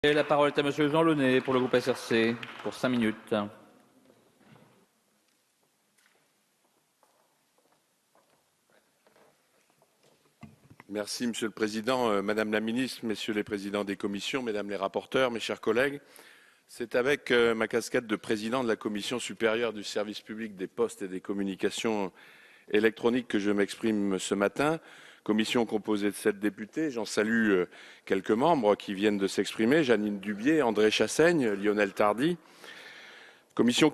Et la parole est à Monsieur Jean Launay pour le groupe SRC pour 5 minutes. Merci Monsieur le Président, Madame la Ministre, Messieurs les Présidents des commissions, Mesdames les rapporteurs, mes chers collègues. C'est avec ma casquette de Président de la Commission supérieure du service public des postes et des communications électroniques que je m'exprime ce matin. Commission composée de 7 députés. J'en salue quelques membres qui viennent de s'exprimer. Jeannine Dubié, André Chassaigne, Lionel Tardy. Commission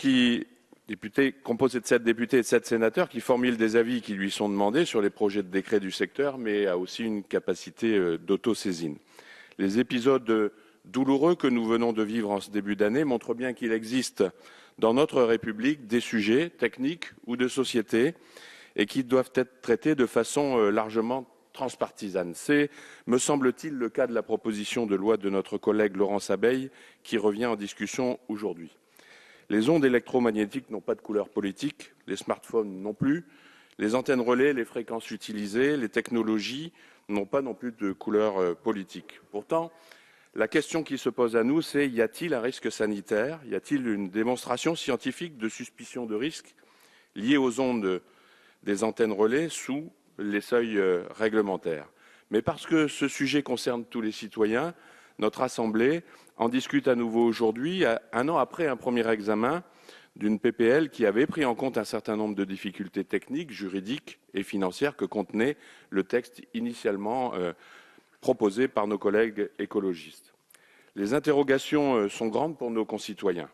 composée de 7 députés et de 7 sénateurs qui formulent des avis qui lui sont demandés sur les projets de décret du secteur, mais a aussi une capacité d'autosaisine. Les épisodes douloureux que nous venons de vivre en ce début d'année montrent bien qu'il existe dans notre République des sujets techniques ou de société et qui doivent être traités de façon largement transpartisane. C'est, me semble-t-il, le cas de la proposition de loi de notre collègue Laurence Abeille qui revient en discussion aujourd'hui. Les ondes électromagnétiques n'ont pas de couleur politique, les smartphones non plus, les antennes relais, les fréquences utilisées, les technologies n'ont pas non plus de couleur politique. Pourtant, la question qui se pose à nous, c'est y a-t-il un risque sanitaire? Y a-t-il une démonstration scientifique de suspicion de risque liée aux ondes des antennes relais sous les seuils réglementaires? Mais parce que ce sujet concerne tous les citoyens, notre Assemblée en discute à nouveau aujourd'hui, un an après un premier examen d'une PPL qui avait pris en compte un certain nombre de difficultés techniques, juridiques et financières que contenait le texte initialement proposé par nos collègues écologistes. Les interrogations sont grandes pour nos concitoyens.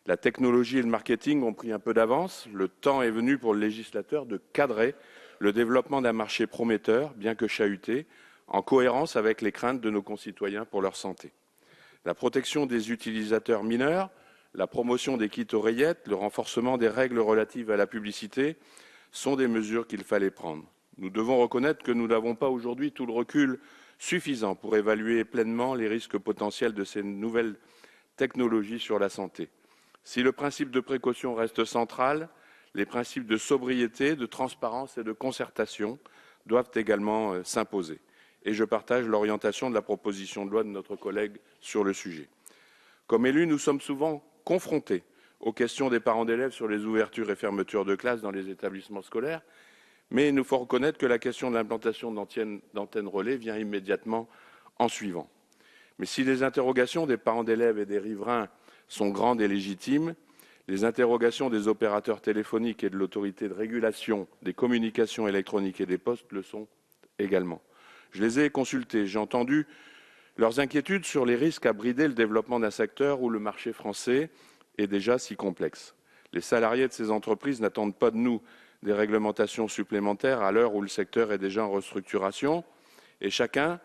La technologie et le marketing ont pris un peu d'avance. Le temps est venu pour le législateur de cadrer le développement d'un marché prometteur, bien que chahuté, en cohérence avec les craintes de nos concitoyens pour leur santé. La protection des utilisateurs mineurs, la promotion des kits oreillettes, le renforcement des règles relatives à la publicité sont des mesures qu'il fallait prendre. Nous devons reconnaître que nous n'avons pas aujourd'hui tout le recul suffisant pour évaluer pleinement les risques potentiels de ces nouvelles technologies sur la santé. Si le principe de précaution reste central, les principes de sobriété, de transparence et de concertation doivent également s'imposer. Et je partage l'orientation de la proposition de loi de notre collègue sur le sujet. Comme élus, nous sommes souvent confrontés aux questions des parents d'élèves sur les ouvertures et fermetures de classes dans les établissements scolaires, mais il nous faut reconnaître que la question de l'implantation d'antennes relais vient immédiatement en suivant. Mais si les interrogations des parents d'élèves et des riverains sont grandes et légitimes, les interrogations des opérateurs téléphoniques et de l'autorité de régulation des communications électroniques et des postes le sont également. Je les ai consultés, j'ai entendu leurs inquiétudes sur les risques à brider le développement d'un secteur où le marché français est déjà si complexe. Les salariés de ces entreprises n'attendent pas de nous des réglementations supplémentaires à l'heure où le secteur est déjà en restructuration et chacun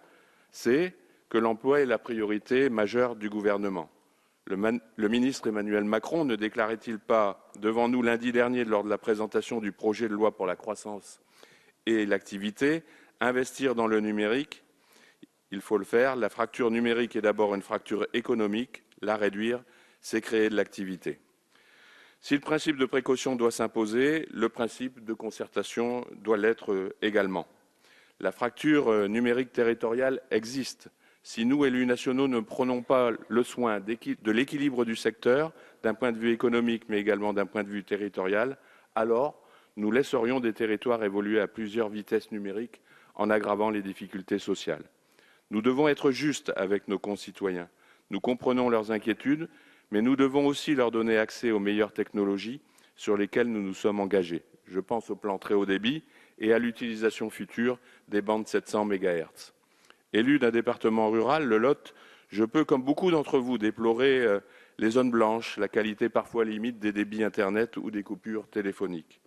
sait que l'emploi est la priorité majeure du gouvernement. Le ministre Emmanuel Macron ne déclarait-il pas devant nous lundi dernier lors de la présentation du projet de loi pour la croissance et l'activité: investir dans le numérique, il faut le faire. La fracture numérique est d'abord une fracture économique. La réduire, c'est créer de l'activité. Si le principe de précaution doit s'imposer, le principe de concertation doit l'être également. La fracture numérique territoriale existe. Si nous, élus nationaux, ne prenons pas le soin de l'équilibre du secteur, d'un point de vue économique, mais également d'un point de vue territorial, alors nous laisserions des territoires évoluer à plusieurs vitesses numériques en aggravant les difficultés sociales. Nous devons être justes avec nos concitoyens. Nous comprenons leurs inquiétudes, mais nous devons aussi leur donner accès aux meilleures technologies sur lesquelles nous nous sommes engagés. Je pense au plan très haut débit et à l'utilisation future des bandes 700 MHz. Élu d'un département rural, le Lot, je peux, comme beaucoup d'entre vous, déplorer les zones blanches, la qualité parfois limite des débits Internet ou des coupures téléphoniques.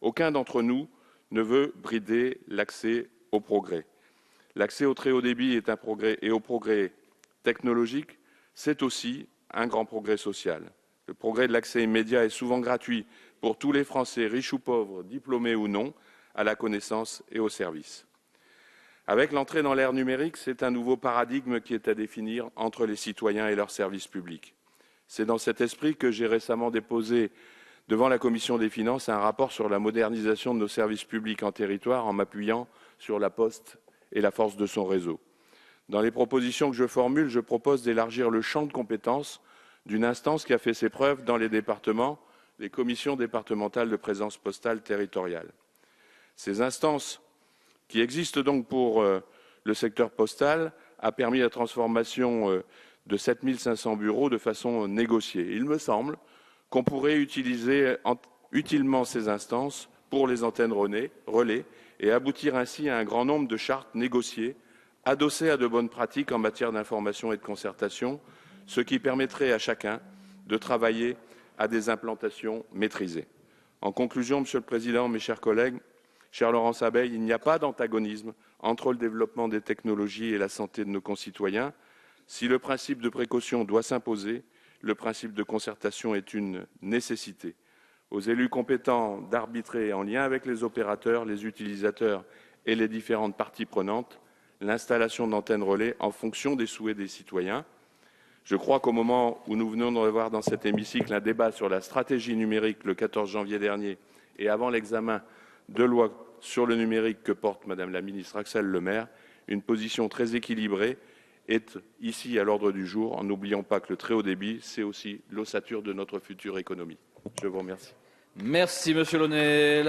Aucun d'entre nous ne veut brider l'accès au progrès. L'accès au très haut débit est un progrès, et au progrès technologique, c'est aussi un grand progrès social. Le progrès de l'accès immédiat est souvent gratuit pour tous les Français, riches ou pauvres, diplômés ou non, à la connaissance et aux services. Avec l'entrée dans l'ère numérique, c'est un nouveau paradigme qui est à définir entre les citoyens et leurs services publics. C'est dans cet esprit que j'ai récemment déposé devant la Commission des finances un rapport sur la modernisation de nos services publics en territoire en m'appuyant sur la Poste et la force de son réseau. Dans les propositions que je formule, je propose d'élargir le champ de compétences d'une instance qui a fait ses preuves dans les départements, les commissions départementales de présence postale territoriale. Ces instances, qui existent donc pour le secteur postal, a permis la transformation de 7 500 bureaux de façon négociée. Il me semble qu'on pourrait utiliser utilement ces instances pour les antennes relais et aboutir ainsi à un grand nombre de chartes négociées, adossées à de bonnes pratiques en matière d'information et de concertation, ce qui permettrait à chacun de travailler à des implantations maîtrisées. En conclusion, Monsieur le Président, mes chers collègues, cher Laurence Abeille, il n'y a pas d'antagonisme entre le développement des technologies et la santé de nos concitoyens. Si le principe de précaution doit s'imposer, le principe de concertation est une nécessité. Aux élus compétents d'arbitrer en lien avec les opérateurs, les utilisateurs et les différentes parties prenantes l'installation d'antennes relais en fonction des souhaits des citoyens. Je crois qu'au moment où nous venons d'avoir dans cet hémicycle un débat sur la stratégie numérique le 14 janvier dernier et avant l'examen de loi sur le numérique que porte Madame la ministre Axelle Lemaire, une position très équilibrée est ici à l'ordre du jour, en n'oubliant pas que le très haut débit, c'est aussi l'ossature de notre future économie. Je vous remercie. Merci, Monsieur Launay.